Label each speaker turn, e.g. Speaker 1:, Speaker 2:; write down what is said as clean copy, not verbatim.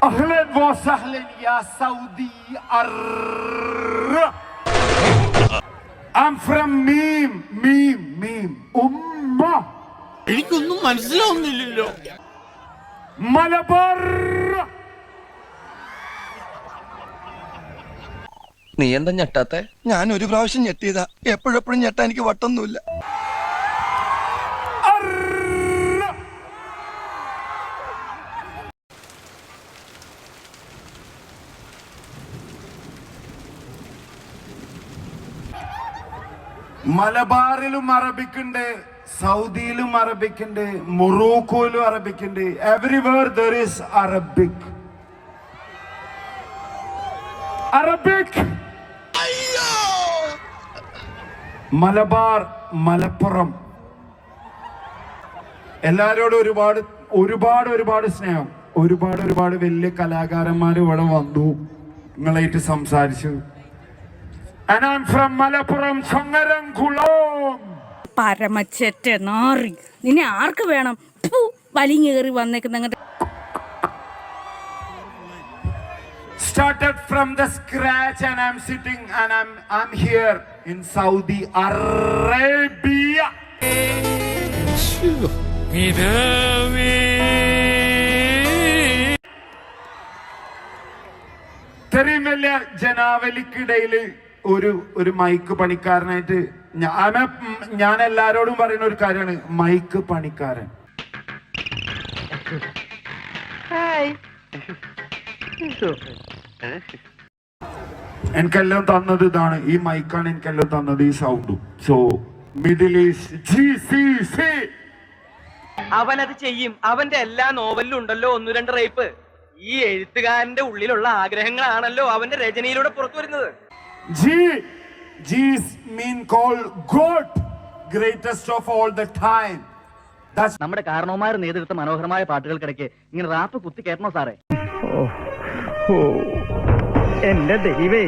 Speaker 1: أهلا وسهلا يا سعودي I'm from Meme ഉമ്മ
Speaker 2: എനിക്കൊന്നും മനസ്സിലാവുന്നില്ലല്ലോ.
Speaker 1: മലബാർ
Speaker 3: നീ എന്താ ഞെട്ടാത്തെ?
Speaker 4: ഞാൻ ഒരു പ്രാവശ്യം ഞെട്ടിയതാ, എപ്പോഴെപ്പോഴും ഞെട്ടാ എനിക്ക് വട്ടൊന്നുമില്ല.
Speaker 1: മലബാറിലും അറബിക്കുണ്ട്, സൗദിയിലും അറബിക്കുണ്ട്, മൊറോക്കോയിലും അറബിക്കുണ്ട്. Everywhere there is Arabic. Arabic Malabar, Malappuram. എല്ലാരോടും ഒരുപാട് ഒരുപാട് ഒരുപാട് സ്നേഹം. ഒരുപാട് വലിയ കലാകാരന്മാർ ഇവിടെ വന്നു, നിങ്ങളായിട്ട് സംസാരിച്ചു. And I'm from Malappuram, Changaramkulam.
Speaker 5: പരമച്ചറ്റ നാറി, നിന്നെ ആർക്ക് വേണം? വലിഞ്ഞേറി വന്നേക്കുന്ന
Speaker 1: Started from the scratch and I'm sitting and I'm here in Saudi Arabia. ഇത്രയും വലിയ ജനാവലിക്കിടയില് ഒരു മൈക്ക് പണിക്കാരനായിട്ട് ഞാൻ എല്ലാരോടും പറയുന്ന ഒരു കാര്യമാണ്, മൈക്ക് പണിക്കാരൻ. എനിക്കെല്ലാം തന്നത് ഇതാണ്, ഈ മൈക്കാണ് എനിക്കെല്ലാം തന്നത്, ഈ സൗണ്ടും. So middle east GCC.
Speaker 6: അവനത് ചെയ്യും. അവന്റെ എല്ലാ നോവലിലും ഉണ്ടല്ലോ 1-2 റേപ്പ്. ഈ എഴുത്തുകാരന്റെ ഉള്ളിലുള്ള ആഗ്രഹങ്ങളാണല്ലോ അവന്റെ രചനയിലൂടെ പുറത്തു വരുന്നത്.
Speaker 1: G's mean called God, greatest of all the time.
Speaker 6: നമ്മുടെ കാരണവന്മാർ നേതൃത്വ മനോഹരമായ പാട്ടുകൾക്കിടയ്ക്ക് ഇങ്ങനെ റാപ്പ് കുത്തി കേട്ടണോ സാറേ?
Speaker 7: എന്റെ ദൈവേ.